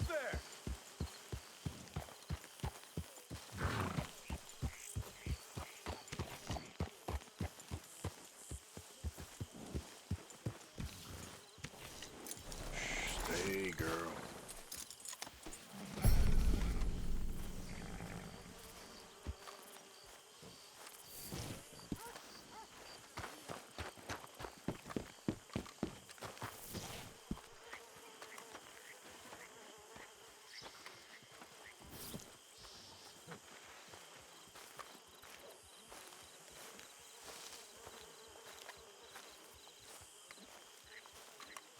Who's there? Stay, girl.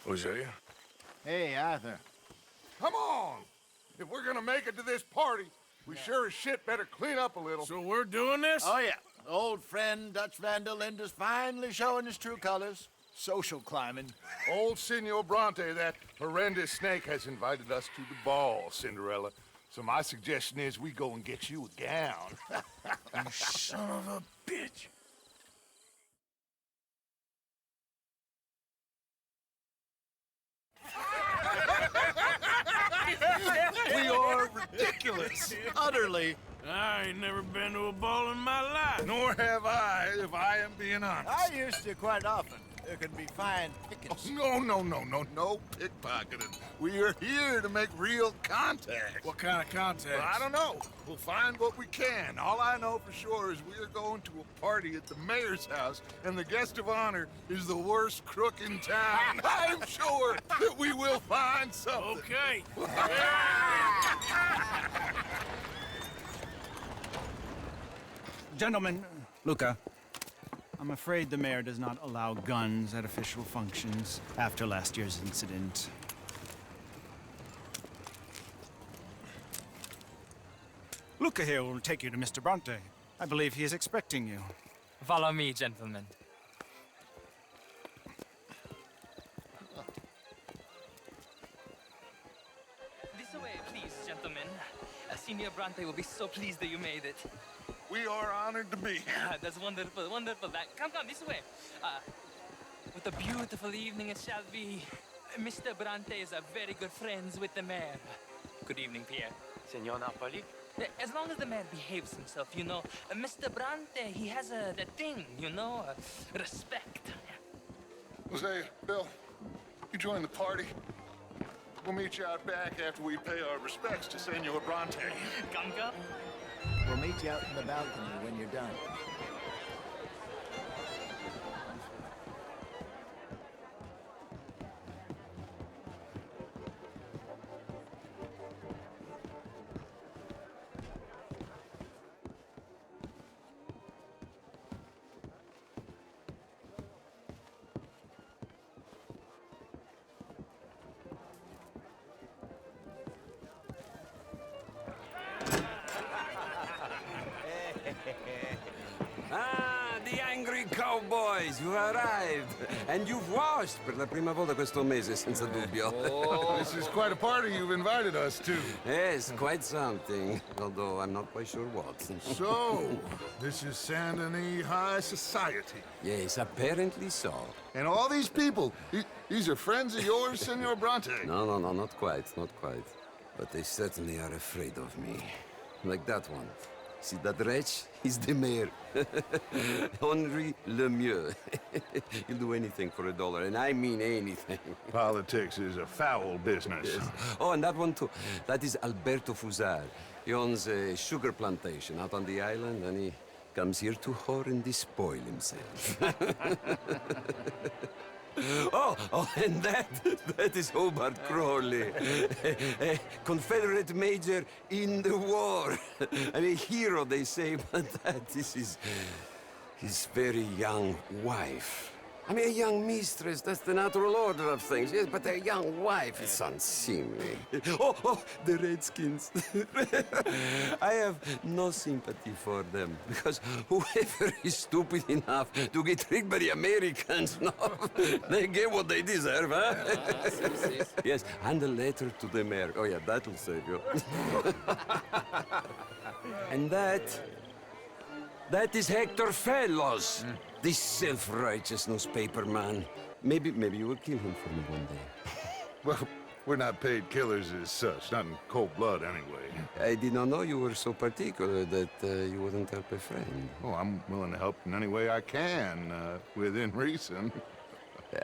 Hosea? Hey, Arthur. Come on! If we're gonna make it to this party, we sure as shit better clean up a little. So we're doing this? Oh, yeah. Old friend Dutch Van der Linde's finally showing his true colors. Social climbing. Old Senor Bronte, that horrendous snake, has invited us to the ball, Cinderella. So my suggestion is we go and get you a gown. You son of a bitch. We are ridiculous. Utterly. I ain't never been to a ball in my life. Nor have I, if I am being honest. I used to quite often. There can be fine pickings. No pickpocketing. We are here to make real contact. What kind of contact? Well, I don't know. We'll find what we can. All I know for sure is we are going to a party at the mayor's house, and the guest of honor is the worst crook in town. I'm sure that we will find something. Okay. Gentlemen, Luca, I'm afraid the mayor does not allow guns at official functions after last year's incident. Luca here will take you to Mr. Bronte. I believe he is expecting you. Follow me, gentlemen. This way, please, gentlemen. Senior Bronte will be so pleased that you made it. We are honored to be here. That's wonderful, wonderful. Come, this way. What a beautiful evening it shall be. Mr. Bronte is very good friends with the mayor. Good evening, Pierre. Senor Napoli? As long as the mayor behaves himself, you know. Mr. Bronte, he has that thing, you know, respect. Jose, Bill, you join the party. We'll meet you out back after we pay our respects to Senor Bronte. Come. We'll meet you out in the balcony when you're done. Ah, the angry cowboys, you arrived. And you've washed per la prima volta questo mese, senza dubbio. This is quite a party you've invited us to. Yes, quite something. Although I'm not quite sure what. So, this is Saint Denis High Society. Yes, apparently so. And all these people, these are friends of yours, Senor Bronte? No, not quite, not quite. But they certainly are afraid of me. Like that one. See that wretch? He's the mayor. Henri Lemieux. He'll do anything for $1, and I mean anything. Politics is a foul business. Yes. Oh, and that one too. That is Alberto Fusar. He owns a sugar plantation out on the island, and he comes here to whore and despoil himself. Oh, and that is Hobart Crawley, a Confederate major in the war. I mean, a hero, they say, but that is his very young wife. I mean, a young mistress, that's the natural order of things, yes, but a young wife is unseemly. Oh, the Redskins. I have no sympathy for them, because whoever is stupid enough to get tricked by the Americans, no, they get what they deserve, huh? Yes, and a letter to the mayor. Oh, yeah, that'll save you. And that is Hector Fellows. This self-righteous newspaper man. Maybe you will kill him for me one day. Well, We're not paid killers as such, not in cold blood anyway. I did not know you were so particular that you wouldn't help a friend. Oh, I'm willing to help in any way I can, within reason.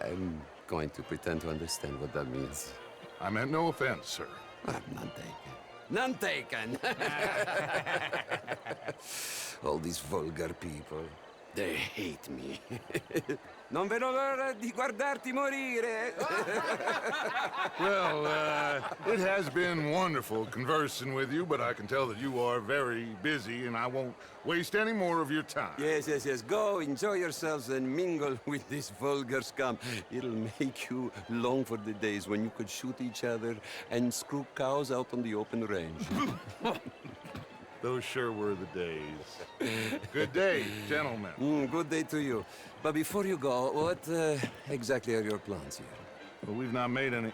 I'm going to pretend to understand what that means. I meant no offense, sir. None taken. None taken! All these vulgar people, they hate me. Non vedo l'ora di guardarti morire! Well, it has been wonderful conversing with you, but I can tell that you are very busy, and I won't waste any more of your time. Yes, yes, yes. Go, enjoy yourselves and mingle with this vulgar scum. It'll make you long for the days when you could shoot each other and screw cows out on the open range. Those sure were the days. Good day, gentlemen. Good day to you. But before you go, what exactly are your plans here? Well, we've not made any...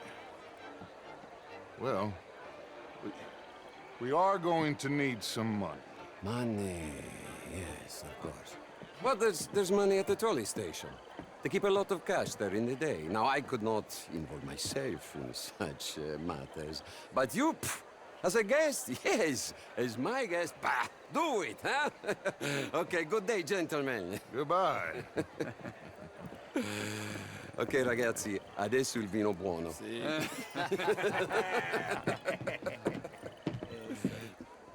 Well, we are going to need some money. Money, yes, of course. But there's money at the trolley station. They keep a lot of cash there in the day. Now, I could not involve myself in such matters. But you, as a guest, yes, as my guest, bah, do it, huh? Okay, good day, gentlemen. Goodbye. Ok, ragazzi, adesso il vino buono.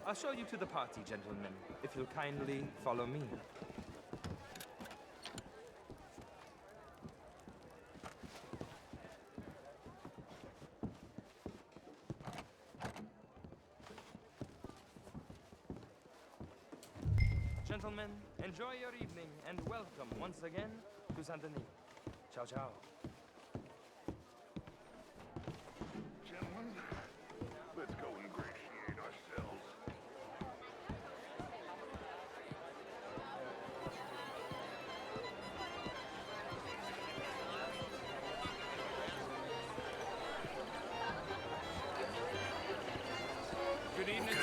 I'll show you to the party, gentlemen, if you'll kindly follow me. Gentlemen, enjoy your evening and welcome once again to Saint Denis. Ciao, ciao. Gentlemen, let's go ingratiate ourselves. Good evening, sir.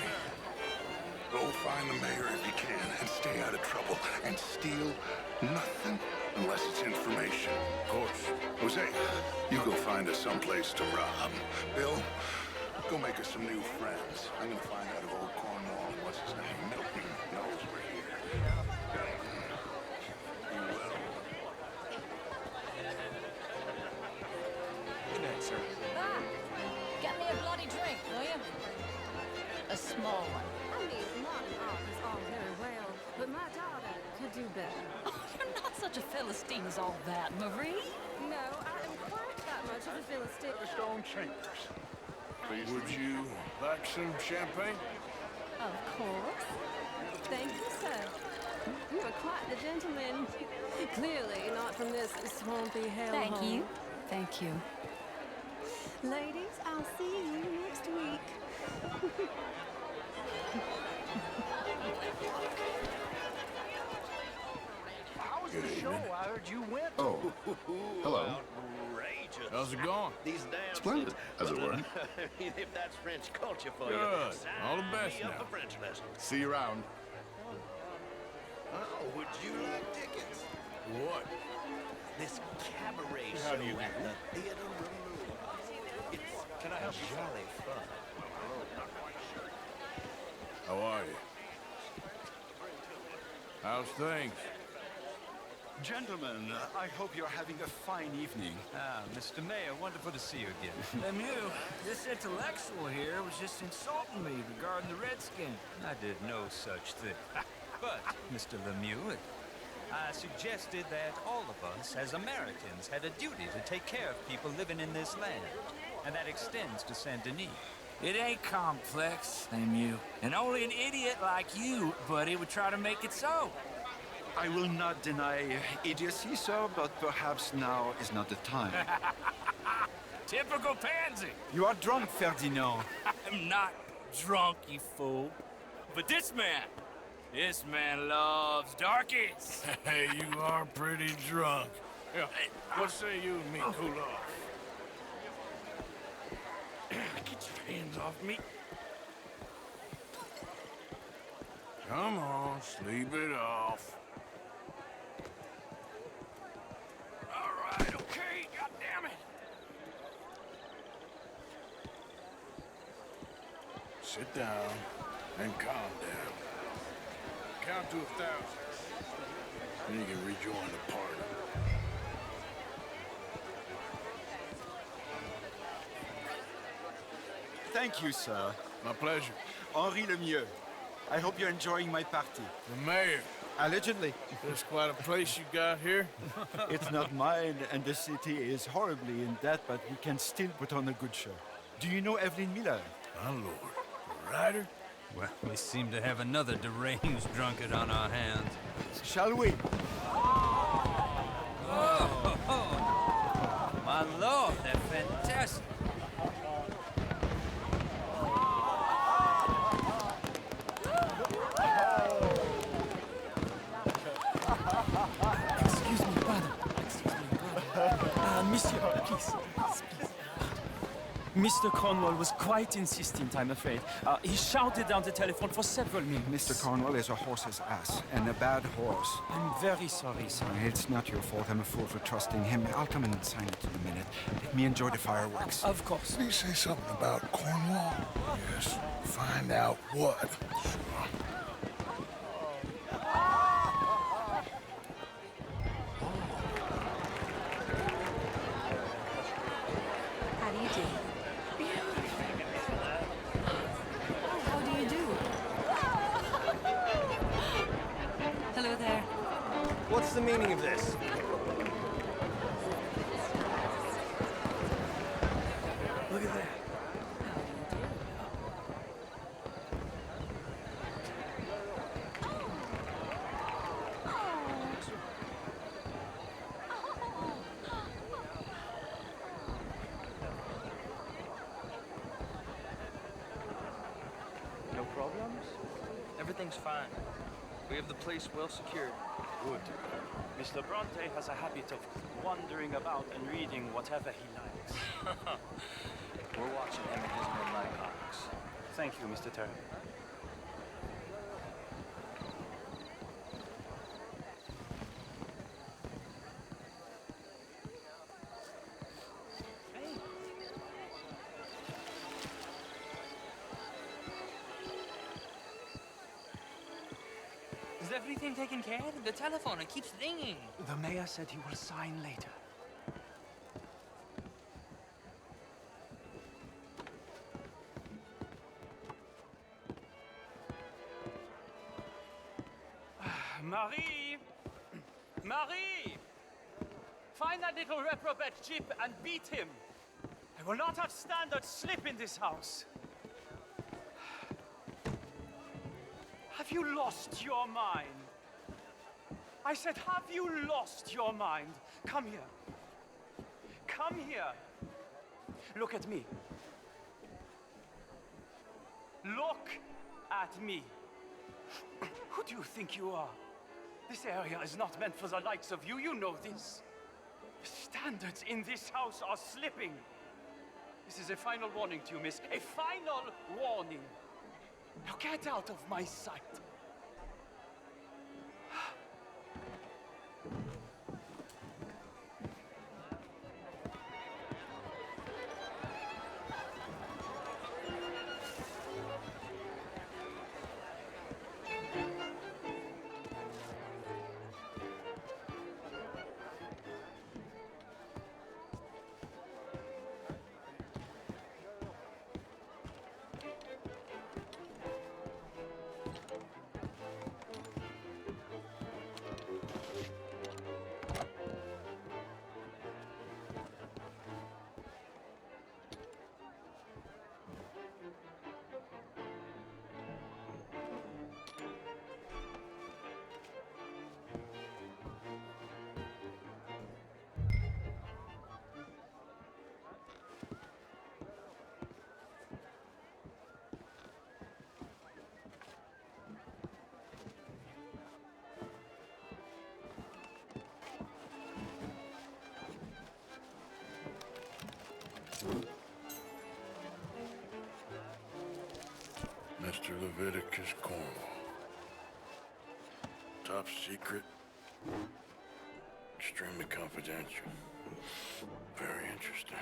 Go find the mayor if you can and stay out of trouble and steal nothing unless it's information. Of course. Jose, you go find us someplace to rob. Bill, go make us some new friends. I'm gonna find out if old Cornwall and what's his name, Milton, knows we're here. You will. Good night, sir. Ah, get me a bloody drink, will you? A small one. I mean, modern art is all very well, but my daughter could do better. Oh, you're not such a Philistine as all that, Marie. No, I am quite that much of a Philistine. Stone Chambers. Would you like some champagne? Of course. Thank you, sir. You are quite the gentleman. Clearly not from this swampy hellhole. Thank you. Thank you. Ladies, I'll see you next week. How was the show? I heard you went. Oh, hello. Outrageous. How's it going? These dances. Splendid, as it were. I mean, if that's French culture for you. Good. All the best Sign me up now. for French lessons. See you around. Oh, would you like tickets? What? This cabaret How show do you do at that? the Theater Room. It's Can I help jolly fun. How are you? How's things? Gentlemen, I hope you're having a fine evening. Ah, Mr. Mayor, wonderful to see you again. Lemieux, this intellectual here was just insulting me regarding the Redskin. I did no such thing. But, Mr. Lemieux, I suggested that all of us, as Americans, had a duty to take care of people living in this land. And that extends to Saint Denis. It ain't complex, Lemieux. And only an idiot like you, buddy, would try to make it so. I will not deny idiocy, sir, but perhaps now is not the time. Typical pansy. You are drunk, Ferdinand. I'm not drunk, you fool. But this man loves darkies. Hey, you are pretty drunk. Yeah, what say you and me cool off? Get your hands off me. Come on, sleep it off. All right, okay, goddammit. Sit down and calm down. Count to 1,000. Then you can rejoin the party. Thank you, sir. My pleasure. Henri Lemieux. I hope you're enjoying my party. The mayor. Allegedly. There's quite a place you got here. It's not mine, and the city is horribly in debt, but we can still put on a good show. Do you know Evelyn Miller? My lord. The writer? Well, we seem to have another deranged drunkard on our hands. Shall we? Oh, my lord, they're fantastic. Excuse me, pardon. Excuse me, monsieur, please. Mr. Cornwall was quite insistent, I'm afraid. He shouted down the telephone for several minutes. Mr. Cornwall is a horse's ass, and a bad horse. I'm very sorry, sir. It's not your fault. I'm a fool for trusting him. I'll come and sign it in a minute. Let me enjoy the fireworks. Of course. Did he say something about Cornwall? Yes. Find out what. How do you do? How do you do? Hello there. What's the meaning of this? Look at that. No problems? Everything's fine. We have the place well secured. Good. Mr. Bronte has a habit of wandering about and reading whatever he likes. We're watching him and his midnight comics. Thank you, Mr. Terry. Is everything taken care of? The telephone, it keeps ringing. The mayor said he will sign later. Marie! Marie! Find that little reprobate Chip and beat him. I will not have standard slip in this house. Have you lost your mind? I said, have you lost your mind? Come here. Come here. Look at me. Look at me. Who do you think you are? This area is not meant for the likes of you. You know this. The standards in this house are slipping. This is a final warning to you, miss. A final warning. Now get out of my sight. Mr. Leviticus Cornwall. Top secret. Extremely confidential. Very interesting.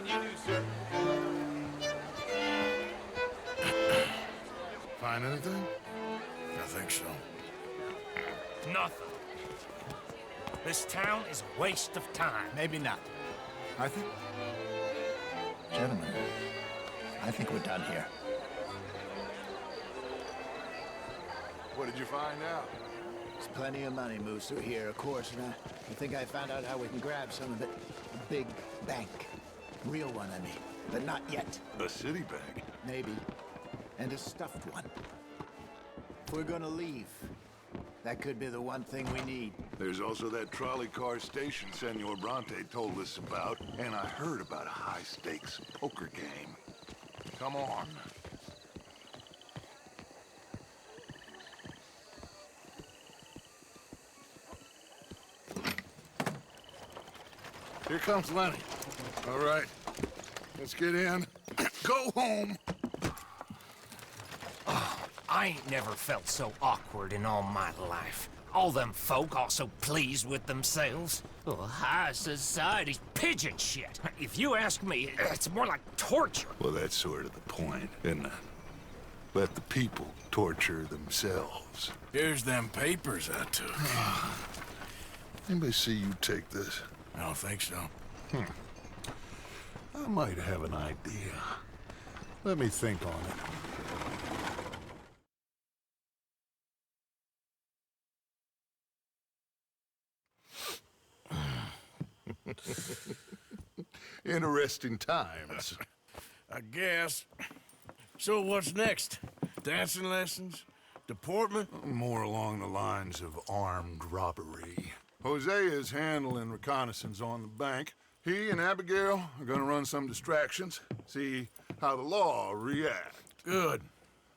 on you, sir. Find anything? I think so. Nothing. This town is a waste of time. Maybe not. I think... Gentlemen, I think we're done here. What did you find out? There's plenty of money moves through here, of course, and I think I found out how we can grab some of it. A big bank. Real one, I mean. But not yet. A city bank? Maybe. And a stuffed one. If we're gonna leave, that could be the one thing we need. There's also that trolley car station Senor Bronte told us about, and I heard about a high-stakes poker game. Come on. Here comes Lenny. All right, let's get in. Go home. I ain't never felt so awkward in all my life. All them folk all so pleased with themselves. Oh, high society's pigeon shit. If you ask me, it's more like torture. Well, that's sort of the point, isn't it? Let the people torture themselves. Here's them papers I took. Anybody see you take this? I don't think so. I might have an idea. Let me think on it. Interesting times. I guess. So what's next? Dancing lessons? Deportment? More along the lines of armed robbery. Jose is handling reconnaissance on the bank. He and Abigail are gonna run some distractions, see how the law reacts. Good.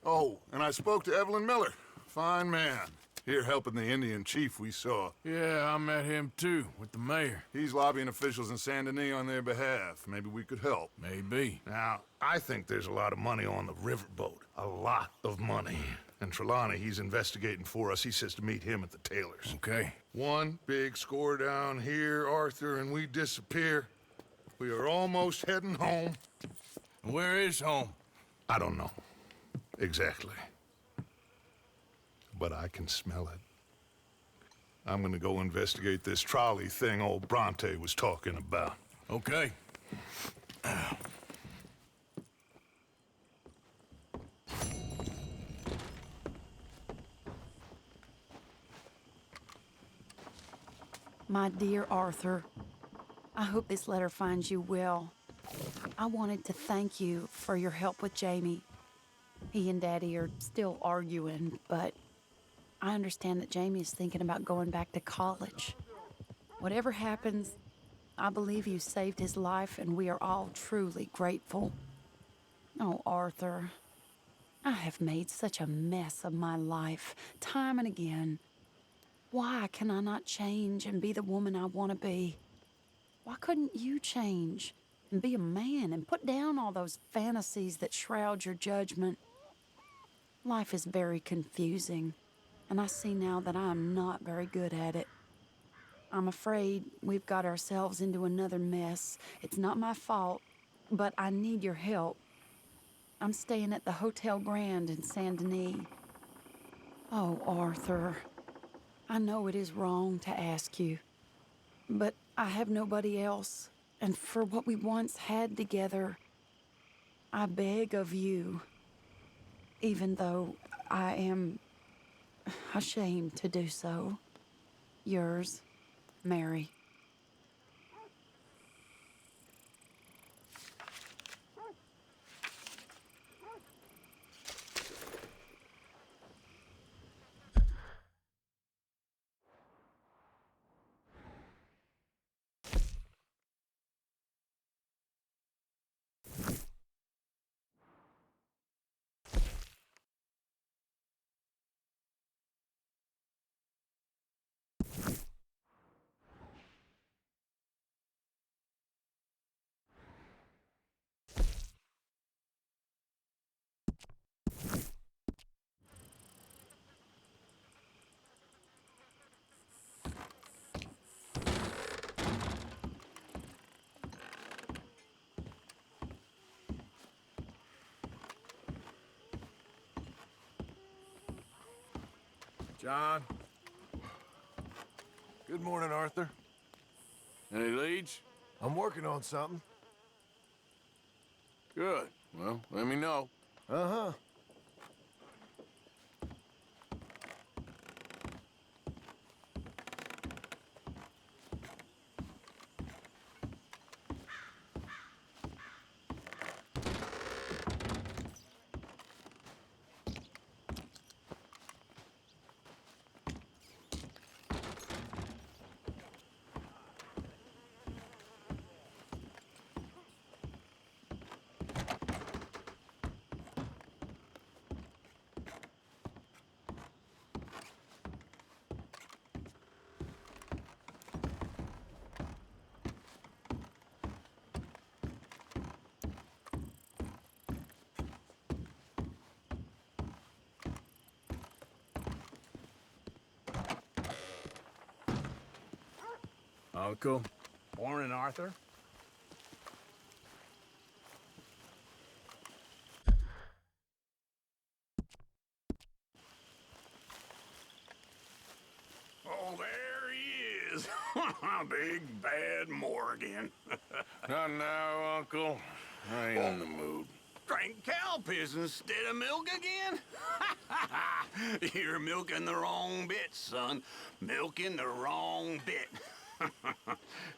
Oh, and I spoke to Evelyn Miller. Fine man. Here helping the Indian chief we saw. Yeah, I met him too, with the mayor. He's lobbying officials in Saint Denis on their behalf. Maybe we could help. Maybe. Now, I think there's a lot of money on the riverboat. A lot of money. And Trelawney, he's investigating for us. He says to meet him at the Taylor's. Okay. One big score down here, Arthur, and we disappear. We are almost heading home. Where is home? I don't know. Exactly. But I can smell it. I'm gonna go investigate this trolley thing old Bronte was talking about. Okay. My dear Arthur, I hope this letter finds you well. I wanted to thank you for your help with Jamie. He and Daddy are still arguing, but I understand that Jamie is thinking about going back to college. Whatever happens, I believe you saved his life, and we are all truly grateful. Oh, Arthur, I have made such a mess of my life, time and again. Why can I not change and be the woman I want to be? Why couldn't you change and be a man and put down all those fantasies that shroud your judgment? Life is very confusing, and I see now that I am not very good at it. I'm afraid we've got ourselves into another mess. It's not my fault, but I need your help. I'm staying at the Hotel Grand in Saint Denis. Oh, Arthur, I know it is wrong to ask you, but I have nobody else, and for what we once had together, I beg of you, even though I am ashamed to do so. Yours, Mary. John. Good morning, Arthur. Any leads? I'm working on something. Good. Well, let me know. Uh-huh. Uncle. Morning, Arthur. Oh, there he is. Big bad Morgan. Not now, Uncle. I ain't in the mood. Drank cow piss instead of milk again? You're milking the wrong bit, son. Milking the wrong bit.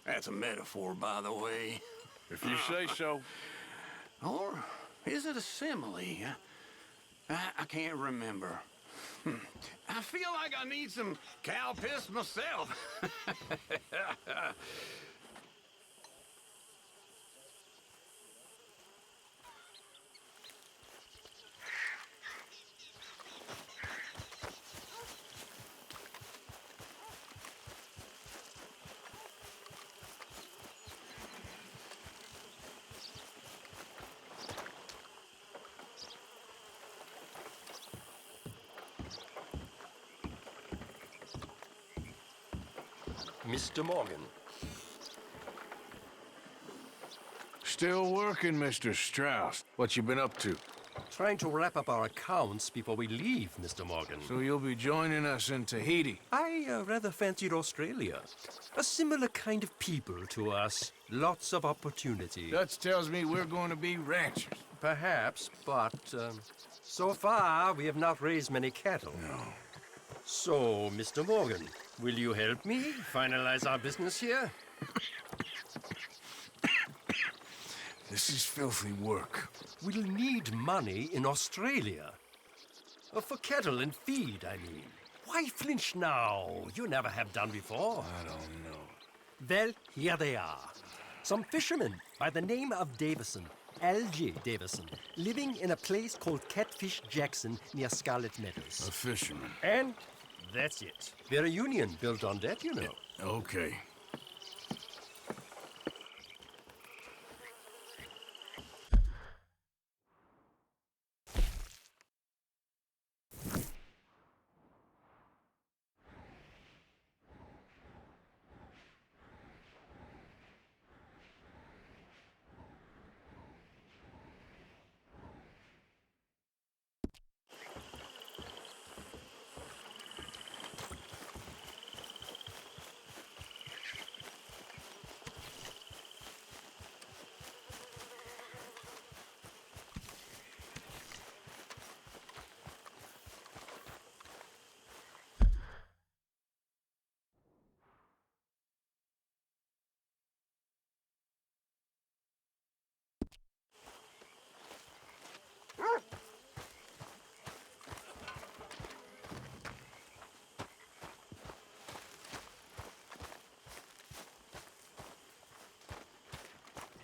That's a metaphor, by the way. If you say so. Or is it a simile? I can't remember. I feel like I need some cow piss myself. Mr. Morgan. Still working, Mr. Strauss. What you been up to? Trying to wrap up our accounts before we leave, Mr. Morgan. So you'll be joining us in Tahiti? I rather fancied Australia. A similar kind of people to us. Lots of opportunity. Dutch tells me we're going to be ranchers. Perhaps, but so far we have not raised many cattle. No. So, Mr. Morgan, will you help me finalize our business here? This is filthy work. We'll need money in Australia. For cattle and feed, I mean. Why flinch now? You never have done before. I don't know. Well, here they are. Some fishermen by the name of Davison, L.J. Davison, living in a place called Catfish Jackson near Scarlet Meadows. A fisherman. And that's it. We're a union built on that, you know. Okay.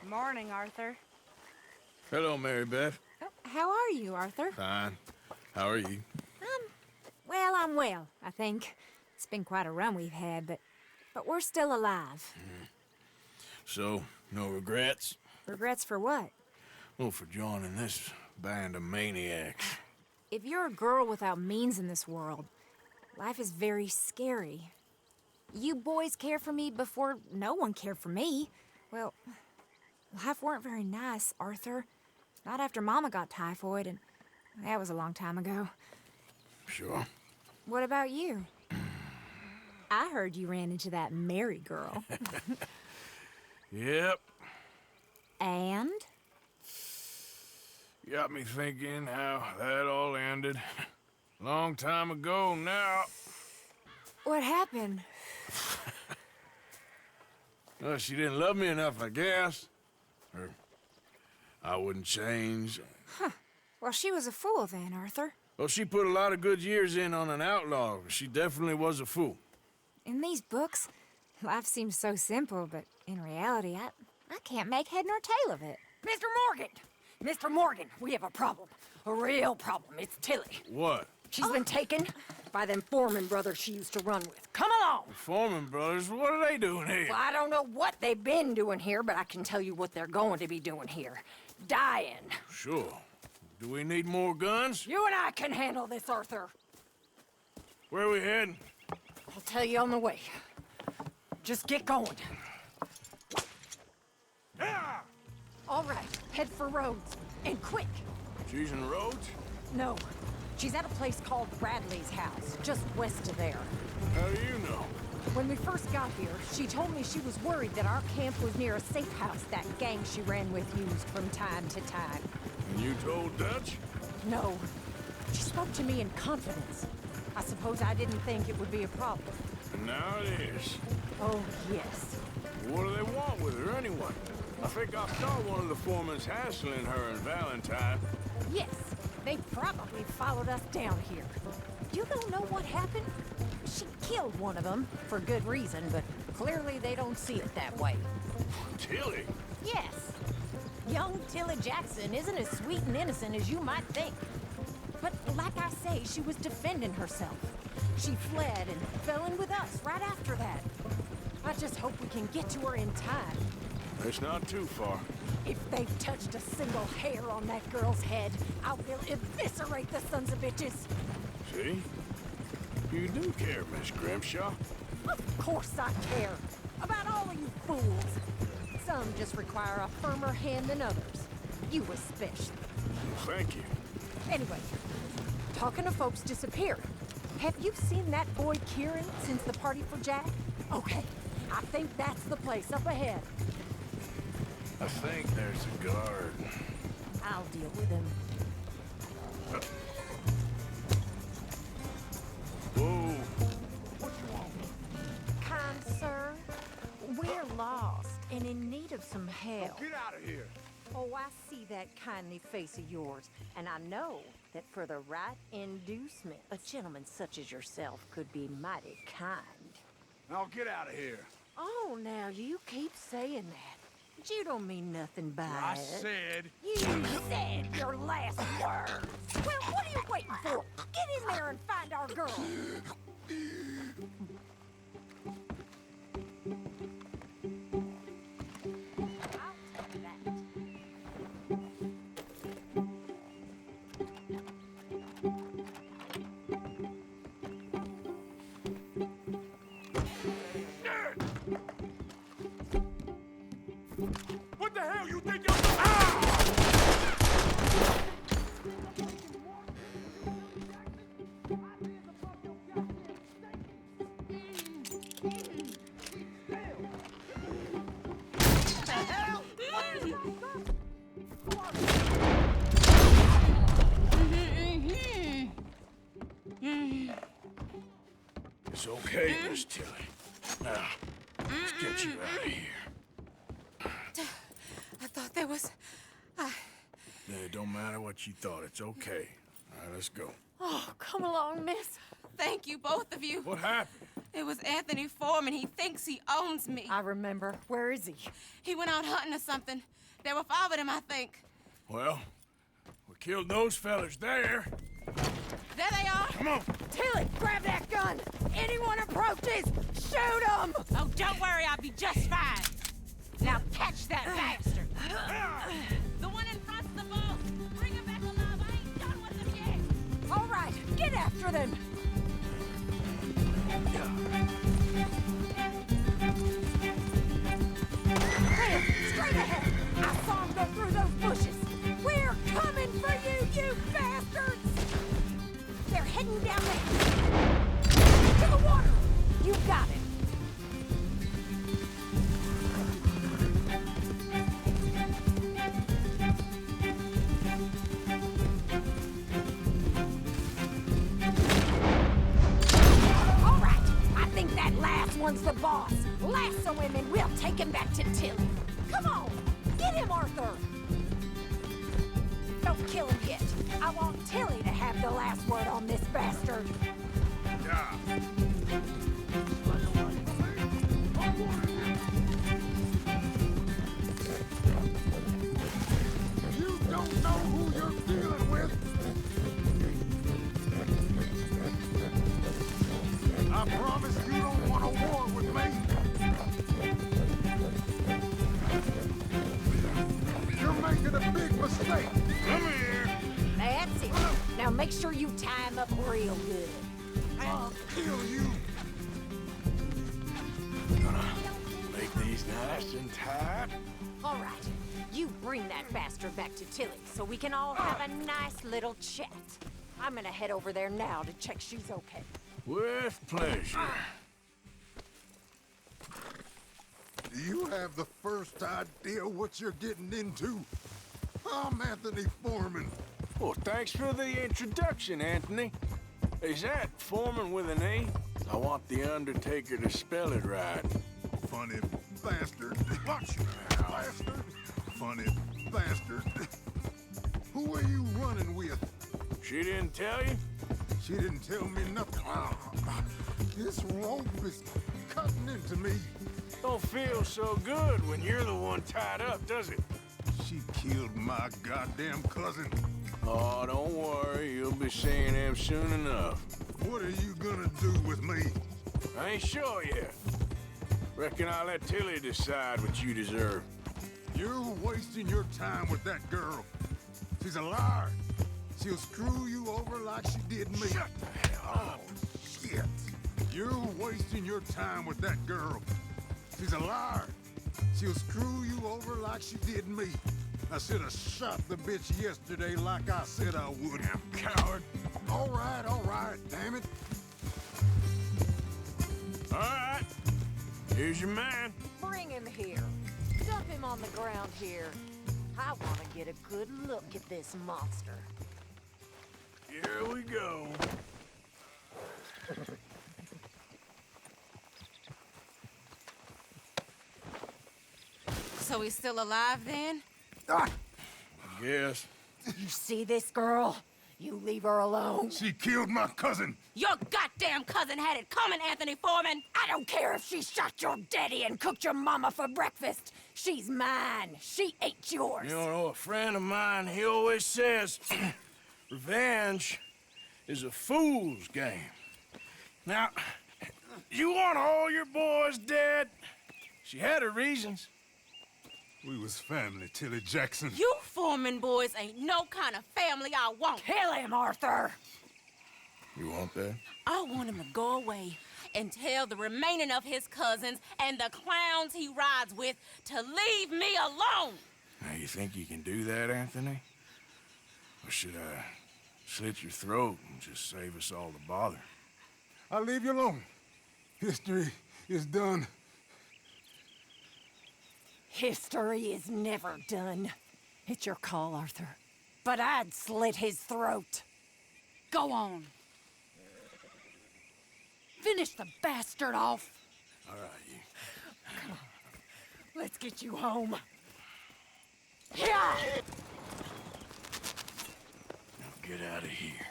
Morning, Arthur. Hello, Mary Beth. Oh, how are you, Arthur? Fine. How are you? Well, I'm well, I think. It's been quite a run we've had, but we're still alive. So, no regrets? Regrets for what? Well, for joining this band of maniacs. If you're a girl without means in this world, life is very scary. You boys cared for me before no one cared for me. Well, life weren't very nice, Arthur. Not after Mama got typhoid, and that was a long time ago. Sure. What about you? I heard you ran into that Mary girl. Yep. And? Got me thinking how that all ended. Long time ago now. What happened? Well, she didn't love me enough, I guess. Or I wouldn't change. Huh. Well, she was a fool then, Arthur. Well, she put a lot of good years in on an outlaw. She definitely was a fool. In these books, life seems so simple, but in reality, I can't make head nor tail of it. Mr. Morgan! Mr. Morgan, we have a problem. A real problem. It's Tilly. What? She's been taken by them Foreman brothers she used to run with. Come along! The Foreman brothers? What are they doing here? Well, I don't know what they've been doing here, but I can tell you what they're going to be doing here. Dying. Sure. Do we need more guns? You and I can handle this, Arthur. Where are we heading? I'll tell you on the way. Just get going. All right, head for Rhodes. And quick. She's in Rhodes? No. She's at a place called Bradley's house, just west of there. How do you know? When we first got here, she told me she was worried that our camp was near a safe house that gang she ran with used from time to time. And you told Dutch? No. She spoke to me in confidence. I suppose I didn't think it would be a problem. And now it is. Oh, yes. What do they want with her anyway? I think I saw one of the foremans hassling her and Valentine. Yes. They probably followed us down here. You don't know what happened? She killed one of them, for good reason, but clearly they don't see it that way. Tilly? Yes. Young Tilly Jackson isn't as sweet and innocent as you might think. But like I say, she was defending herself. She fled and fell in with us right after that. I just hope we can get to her in time. It's not too far. If they've touched a single hair on that girl's head, I will eviscerate the sons of bitches. See? You do care, Miss Grimshaw. Of course I care. About all of you fools. Some just require a firmer hand than others. You especially. Thank you. Anyway, talking of folks disappearing. Have you seen that boy Kieran since the party for Jack? Okay, I think that's the place up ahead. I think there's a guard. I'll deal with him. Whoa. What you want? Kind sir, we're lost and in need of some help. Get out of here. Oh, I see that kindly face of yours, and I know that for the right inducement, a gentleman such as yourself could be mighty kind. Now get out of here. Oh, now you keep saying that. But you don't mean nothing by I it. said... You said your last words. Well, what are you waiting for? Get in there and find our girl. What the hell you think you're... It's okay, Miss Tilly. Now, let's get you out of here. I thought there was... It don't matter what you thought. It's okay. All right, let's go. Oh, come along, miss. Thank you, both of you. What happened? It was Anthony Foreman. He thinks he owns me. I remember. Where is he? He went out hunting or something. There were 5 of them, I think. Well, we killed those fellas there. There they are. Come on. Tilly, grab that gun. Anyone approaches, shoot them. Oh, don't worry. I'll be just fine. Now catch that bastard. The one in front's the boss. Bring him back alive. I ain't done with him yet. All right, get after them. There, straight ahead. I saw him go through those bushes. We're coming for you, you bastards! They're heading down there. the boss. Lasso him and we'll take him back to Tilly. Come on, get him, Arthur. Don't kill him yet. I want Tilly to have the last word on this bastard. Yeah. You don't know who you're dealing with. I promise you don't want a war with me. You're making a big mistake. Come here. That's it. Now make sure you tie him up real good. I'll kill you. Gonna make these nice and tight. All right, you bring that bastard back to Tilly so we can all have a nice little chat. I'm gonna head over there now to check she's okay. With pleasure. Do you have the first idea what you're getting into? I'm Anthony Foreman. Well, thanks for the introduction, Anthony. Is that Foreman with an A? I want the Undertaker to spell it right. Funny bastard. Watch your bastard. Funny bastard. Who are you running with? She didn't tell you? She didn't tell me nothing. This rope is cutting into me. Don't feel so good when you're the one tied up, does it? She killed my goddamn cousin. Oh, don't worry. You'll be seeing him soon enough. What are you gonna do with me? I ain't sure yet. Reckon I'll let Tilly decide what you deserve. You're wasting your time with that girl. She's a liar. She'll screw you over like she did me. Shut the hell up. Oh, shit. You're wasting your time with that girl. She's a liar. She'll screw you over like she did me. I should have shot the bitch yesterday like I said I would. Damn coward. All right, damn it. All right. Here's your man. Bring him here. Dump him on the ground here. I want to get a good look at this monster. Here we go. So he's still alive then? I guess. You see this girl? You leave her alone. She killed my cousin. Your goddamn cousin had it coming, Anthony Foreman! I don't care if she shot your daddy and cooked your mama for breakfast. She's mine. She ate yours. You know, a friend of mine, he always says, revenge is a fool's game. Now, you want all your boys dead? She had her reasons. We was family, Tilly Jackson. You Foreman boys ain't no kind of family I want. Kill him, Arthur! You want that? I want him to go away and tell the remaining of his cousins and the clowns he rides with to leave me alone. Now, you think you can do that, Anthony? Or should I slit your throat and just save us all the bother? I'll leave you alone. History is done. History is never done. It's your call, Arthur. But I'd slit his throat. Go on. Finish the bastard off. All right, you. Come on. Let's get you home. Yeah! Now get out of here.